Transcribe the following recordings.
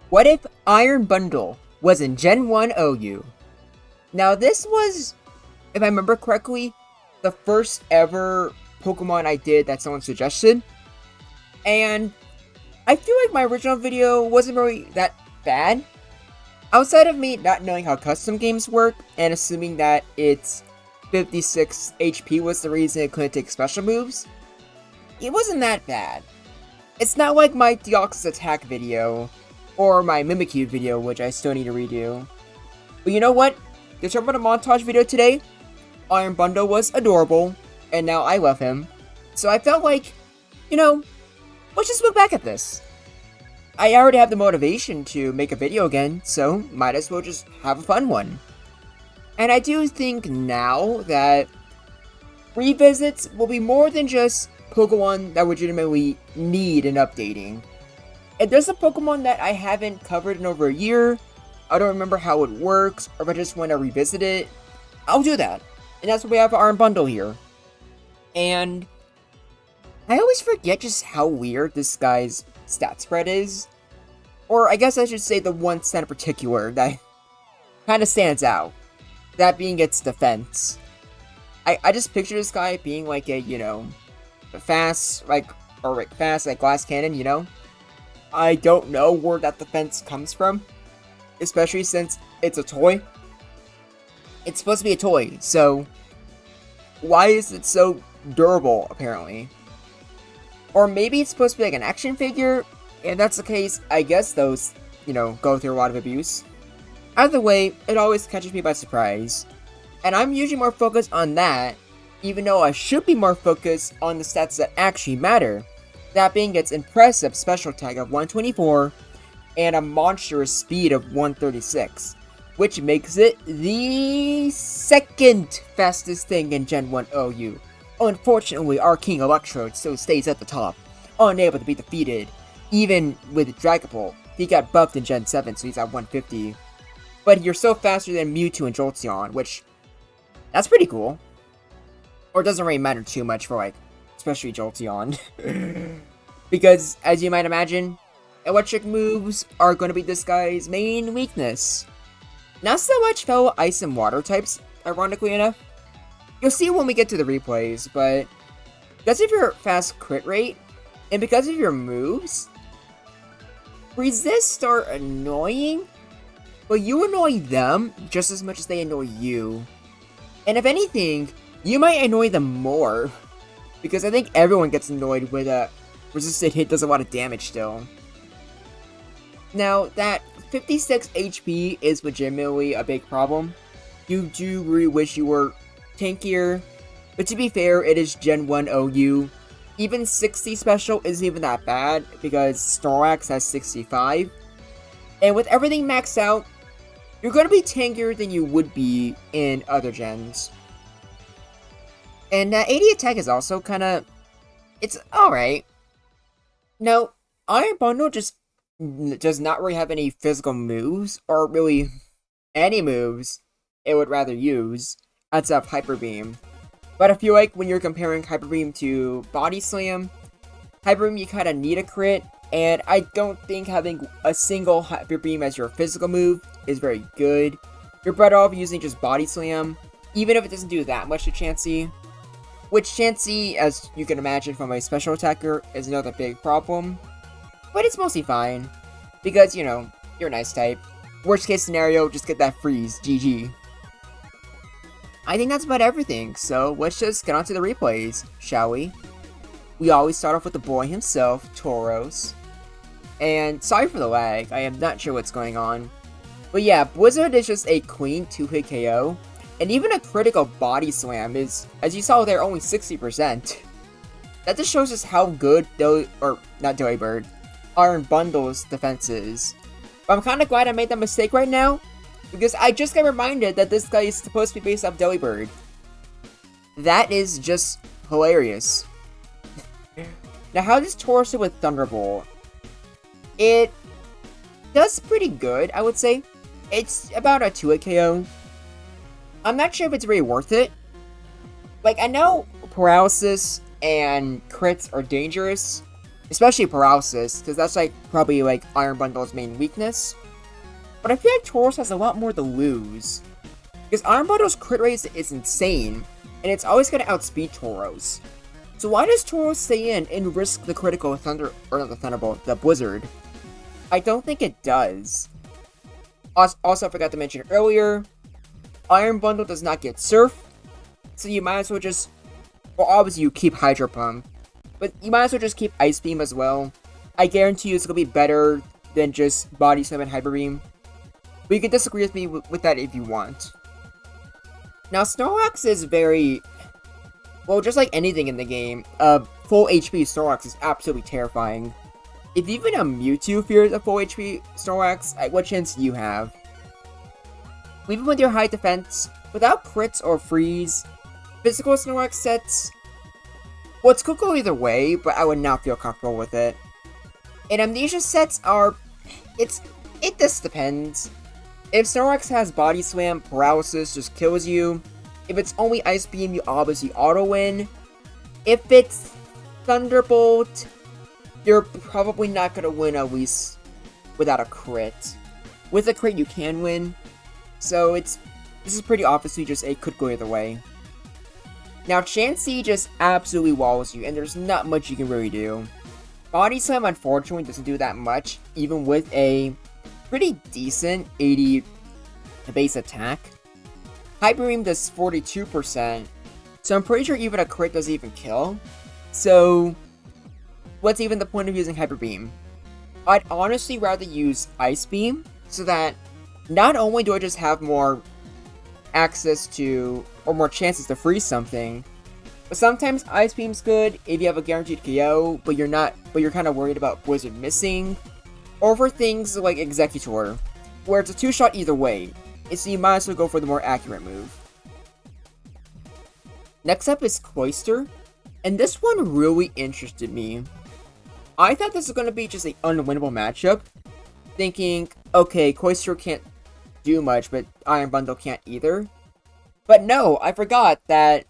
What if Iron Bundle was in Gen 1 OU? Now this was, if I remember correctly, the first ever Pokemon I did that someone suggested. And I feel like my original video wasn't really that bad. Outside of me not knowing how custom games work and assuming that its 56 HP was the reason it couldn't take special moves, it wasn't that bad. It's not like my Deoxys attack video or my Mimikyu video, which I still need to redo. But you know what? The Jumble montage video today, Iron Bundle was adorable, and now I love him. So I felt like, let's just look back at this. I already have the motivation to make a video again, so might as well just have a fun one. And I do think now that revisits will be more than just Pokemon that legitimately need an updating. If there's a Pokemon that I haven't covered in over a year, I don't remember how it works, or if I just want to revisit it, I'll do that. And that's what we have for Iron Bundle here. And I always forget just how weird this guy's stat spread is. Or I guess I should say the one stat in particular that kind of stands out. That being its defense. I just picture this guy being like a, fast, like glass cannon, I don't know where that defense comes from. Especially since it's a toy. It's supposed to be a toy, so why is it so durable, apparently? Or maybe it's supposed to be like an action figure. If that's the case, I guess those, go through a lot of abuse. Either way, it always catches me by surprise. And I'm usually more focused on that, even though I should be more focused on the stats that actually matter. That being its impressive special attack of 124 and a monstrous speed of 136, which makes it the second fastest thing in Gen 1 OU. Unfortunately, our King Electrode still stays at the top, unable to be defeated. Even with Dragapult, he got buffed in Gen 7, so he's at 150. But you're still faster than Mewtwo and Jolteon, which, that's pretty cool. Or it doesn't really matter too much for, especially Jolteon. Because, as you might imagine, electric moves are going to be this guy's main weakness. Not so much fellow ice and water types, ironically enough. You'll see when we get to the replays, but because of your fast crit rate, and because of your moves, resists are annoying, but you annoy them just as much as they annoy you. And if anything, you might annoy them more, because I think everyone gets annoyed with a resisted hit does a lot of damage still. Now, that 56 HP is legitimately a big problem. You do really wish you were tankier, but to be fair, it is Gen 1 OU. Even 60 special isn't even that bad, because Snorlax has 65. And with everything maxed out, you're going to be tankier than you would be in other gens. And that 80 attack is also kind of, it's alright. Now, Iron Bundle just does not really have any physical moves, or really any moves it would rather use outside of Hyper Beam. But I feel like when you're comparing Hyper Beam to Body Slam, Hyper Beam you kind of need a crit, and I don't think having a single Hyper Beam as your physical move is very good. You're better off using just Body Slam, even if it doesn't do that much to Chansey. Which Chansey, as you can imagine from a special attacker, is another big problem. But it's mostly fine, because, you're a nice type. Worst case scenario, just get that freeze, GG. I think that's about everything, so let's just get on to the replays, shall we? We always start off with the boy himself, Tauros. And sorry for the lag, I am not sure what's going on. But yeah, Blizzard is just a clean 2-hit KO, and even a critical body slam is, as you saw there, only 60%. That just shows us how good Iron Bundle's defense is. But I'm kinda glad I made that mistake right now, because I just got reminded that this guy is supposed to be based off Delibird. That is just hilarious. Now, how does Tauros do with Thunderbolt? It does pretty good, I would say. It's about a 2-hit KO. I'm not sure if it's really worth it. I know paralysis and crits are dangerous, Especially Paralysis, because that's like probably like Iron Bundle's main weakness. But I feel like Tauros has a lot more to lose. Because Iron Bundle's crit rate is insane, and it's always going to outspeed Tauros. So why does Tauros stay in and risk the critical Thunder, or not the Thunderbolt, the Blizzard? I don't think it does. Also, I forgot to mention earlier, Iron Bundle does not get Surf, so you might as well just, well obviously you keep Hydro Pump, but you might as well just keep Ice Beam as well. I guarantee you it's going to be better than just Body Slam and Hyper Beam. But you can disagree with me with that if you want. Now, Snorlax is very, well, just like anything in the game, full HP Snorlax is absolutely terrifying. If even a Mewtwo fears a full HP Snorlax, what chance do you have? Even with your high defense, without crits or freeze, physical Snorlax sets, well, it's cool either way, but I would not feel comfortable with it. And Amnesia sets are, it just depends. If Snorlax has Body Slam, Paralysis just kills you. If it's only Ice Beam, you obviously auto-win. If it's Thunderbolt, you're probably not going to win at least without a crit. With a crit, you can win. So this is pretty obviously just a could go either way. Now, Chansey just absolutely walls you, and there's not much you can really do. Body Slam, unfortunately, doesn't do that much, even with a pretty decent 80 base attack. Hyper Beam does 42%, so I'm pretty sure even a crit doesn't even kill. So, what's even the point of using Hyper Beam? I'd honestly rather use Ice Beam, so that not only do I just have more access to, or more chances to freeze something, but sometimes Ice Beam's good if you have a guaranteed KO, but you're kind of worried about Blizzard missing, or for things like Executor, where it's a 2-shot either way, so you might as well go for the more accurate move. Next up is Cloyster, and this one really interested me. I thought this was going to be just an unwinnable matchup, thinking, okay, Cloyster can't do much, but Iron Bundle can't either. But no, I forgot that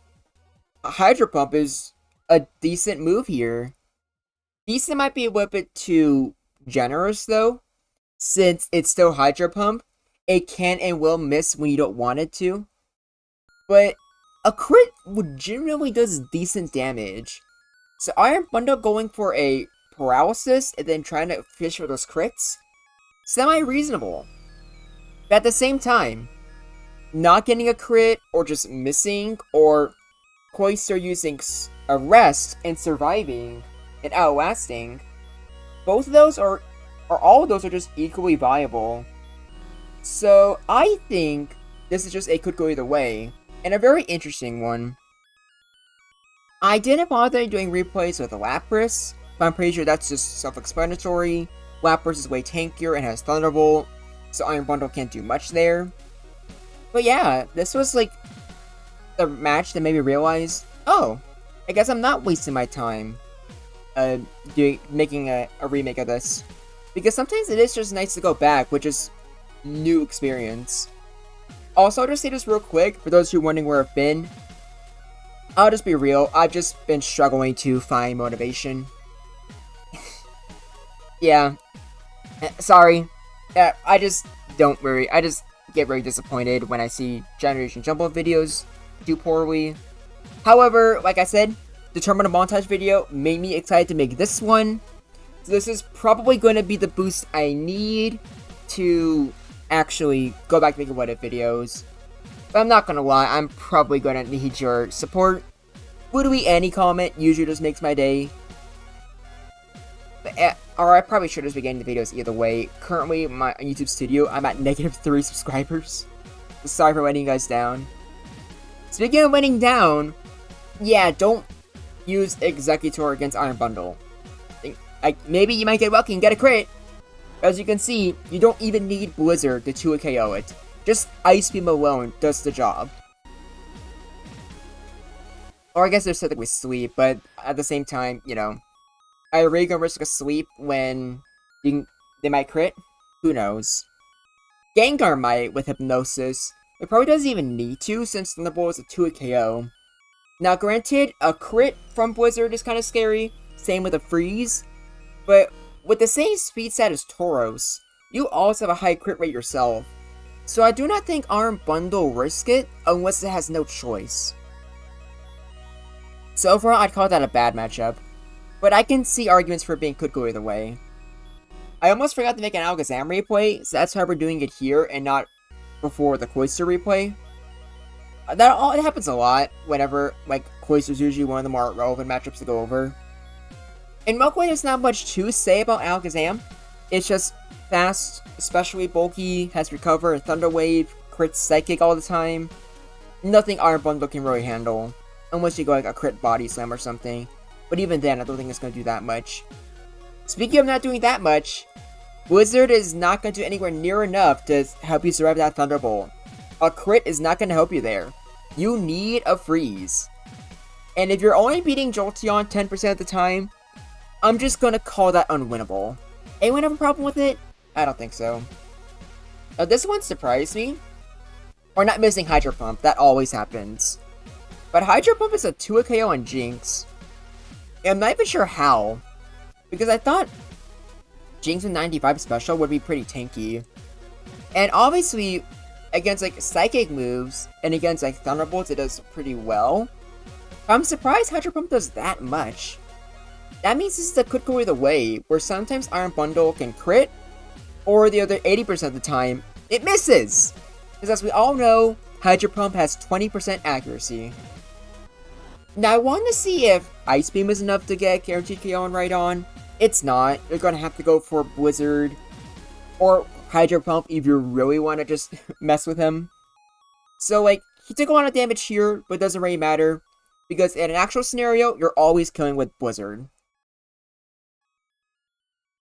Hydro Pump is a decent move here. Decent might be a little bit too generous though, since it's still Hydro Pump. It can and will miss when you don't want it to. But a crit legitimately does decent damage. So Iron Bundle going for a Paralysis and then trying to fish for those crits? Semi-reasonable. But at the same time, not getting a crit or just missing, or Cloyster using a rest and surviving and outlasting, both of those are, or all of those are just equally viable. So I think this is just a could go either way, and a very interesting one. I didn't bother doing replays with Lapras, but I'm pretty sure that's just self-explanatory. Lapras is way tankier and has Thunderbolt, so Iron Bundle can't do much there. But yeah, this was like the match that made me realize, oh, I guess I'm not wasting my time making a remake of this. Because sometimes it is just nice to go back with just new experience. Also, I'll just say this real quick, for those who are wondering where I've been. I'll just be real, I've just been struggling to find motivation. Yeah. Sorry. I just get very disappointed when I see Generation Jumble videos do poorly. However, like I said, the Terminal Montage video made me excited to make this one. So this is probably going to be the boost I need to actually go back to making what if videos. But I'm not gonna lie, I'm probably gonna need your support. Literally any comment usually just makes my day. But, or I probably should just be getting the videos either way. Currently, my YouTube studio, I'm at -3 subscribers. So sorry for letting you guys down. Speaking of letting down, yeah, don't use Executor against Iron Bundle. Maybe you might get lucky and get a crit. As you can see, you don't even need Blizzard to 2 KO it. Just Ice Beam alone does the job. Or I guess there's something with Sleep, but at the same time, you know, are you really gonna risk a Sleep when they might crit? Who knows? Gengar might with Hypnosis. It probably doesn't even need to, since Thunderbolt is a 2 KO. Now granted, a crit from Blizzard is kind of scary, same with a Freeze, But with the same speed set as Tauros, you also have a high crit rate yourself. So I do not think Iron Bundle risk it unless it has no choice. So overall, I'd call that a bad matchup. But I can see arguments for it being could go either way. I almost forgot to make an Alakazam replay, so that's why we're doing it here and not before the Cloyster replay. It happens a lot whenever, like, Cloyster's usually one of the more relevant matchups to go over. In Milkway, there's not much to say about Alakazam. It's just fast, especially bulky, has Recover, Thunder Wave, crits Psychic all the time. Nothing Iron Bundle can really handle, unless you go like a crit Body Slam or something. But even then, I don't think it's going to do that much. Speaking of not doing that much, Blizzard is not going to do anywhere near enough to help you survive that Thunderbolt. A crit is not going to help you there. You need a freeze. And if you're only beating Jolteon 10% of the time, I'm just going to call that unwinnable. Anyone have a problem with it? I don't think so. Now this one surprised me. Or not missing Hydro Pump, that always happens. But Hydro Pump is a 2 KO on Jinx. And I'm not even sure how. Because I thought Jinx with 95 special would be pretty tanky. And obviously, against like Psychic moves, and against like Thunderbolts, it does pretty well. I'm surprised Hydro Pump does that much. That means this is a could go either way, where sometimes Iron Bundle can crit, or the other 80% of the time, it misses! Because as we all know, Hydro Pump has 20% accuracy. Now I want to see if Ice Beam is enough to get guaranteed KO on Rhydon. It's not. You're going to have to go for Blizzard, or Hydro Pump if you really want to just mess with him. So like, he took a lot of damage here, but it doesn't really matter. Because in an actual scenario, you're always killing with Blizzard.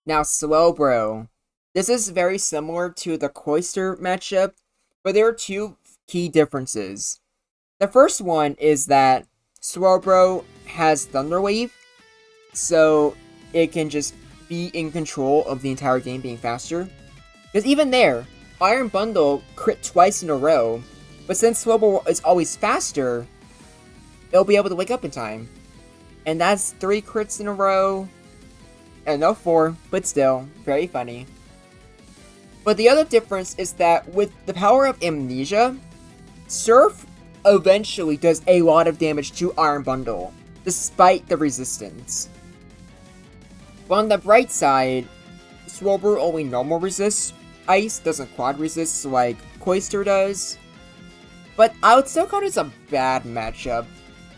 Now, Slowbro. This is very similar to the Cloyster matchup, but there are two key differences. The first one is that Slowbro has Thunder Wave, so it can just be in control of the entire game being faster. Because even there, Iron Bundle crit twice in a row, but since Slowbro is always faster, it'll be able to wake up in time. And that's 3 crits in a row. And no 4, but still, very funny. But the other difference is that with the power of Amnesia, Surf eventually does a lot of damage to Iron Bundle, despite the resistance. But on the bright side, Slowbro only normal resists Ice, doesn't quad resist like Cloyster does. But I would still call this a bad matchup,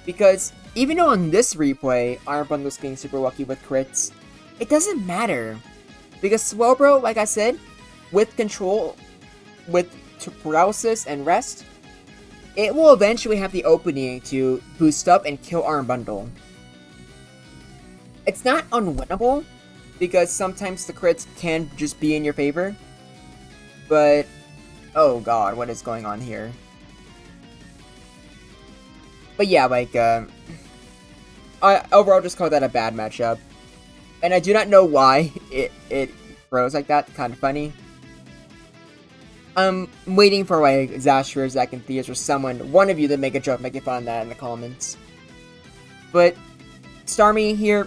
because even though on this replay, Iron Bundle's getting super lucky with crits, it doesn't matter. Because Slowbro, like I said, with control, with paralysis and rest, it will eventually have the opening to boost up and kill Iron Bundle. It's not unwinnable, because sometimes the crits can just be in your favor. But, oh god, what is going on here? But yeah, like, I overall just call that a bad matchup. And I do not know why it froze like that, kind of funny. I'm waiting for like Zashir, Zach, and Theas, or someone, one of you, to make a joke, making fun of that in the comments. But, Starmie here,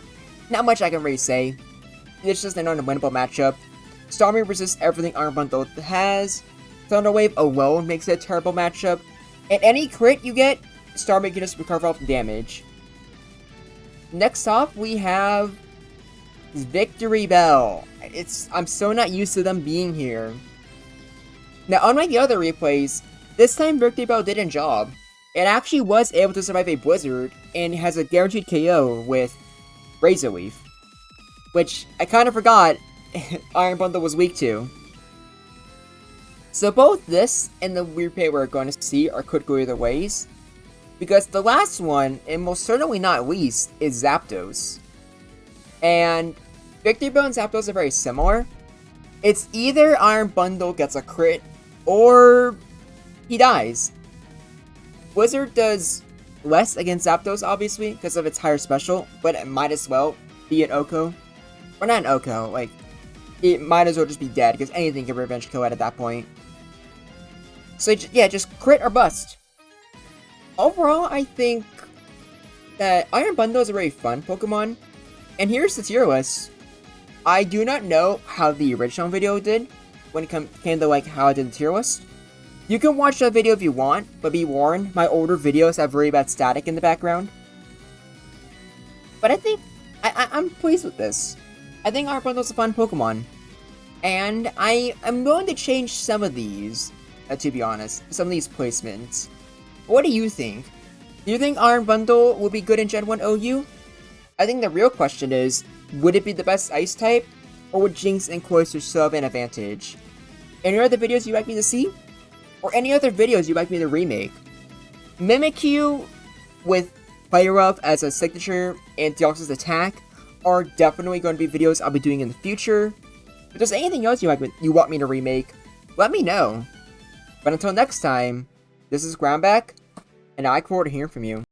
not much I can really say. It's just an unwinnable matchup. Starmie resists everything Iron Bundle has. Thunder Wave alone makes it a terrible matchup. And any crit you get, Starmie can just recover off the damage. Next off, we have Victory Bell. I'm so not used to them being here. Now, unlike the other replays, this time Victory Bell didn't job. It actually was able to survive a Blizzard, and has a guaranteed KO with Razor Leaf. Which, I kind of forgot Iron Bundle was weak to. So both this and the replay we're going to see could go either ways. Because the last one, and most certainly not least, is Zapdos. And Victory Bell and Zapdos are very similar. It's either Iron Bundle gets a crit, or he dies. Blizzard does less against Zapdos, obviously, because of its higher special, but it might as well be an Oko. Or not an Oko, like, it might as well just be dead, because anything can revenge kill it at that point. So yeah, just crit or bust. Overall, I think that Iron Bundle is a very fun Pokemon. And here's the tier list. I do not know how the original video did when it came to like how I did the tier list. You can watch that video if you want, but be warned, my older videos have very bad static in the background. But I think I'm pleased with this. I think Iron Bundle's a fun Pokemon. And I'm going to change some of these, to be honest. Some of these placements. What do you think? Do you think Iron Bundle will be good in Gen 1 OU? I think the real question is, would it be the best Ice type? Or would Jinx and Cloyster still have an advantage? Any other videos you'd like me to see? Or any other videos you'd like me to remake? Mimikyu with Fire Up as a signature and Deoxys attack are definitely going to be videos I'll be doing in the future. If there's anything else you want me to remake, let me know. But until next time, this is Groundback, and I look forward to hearing from you.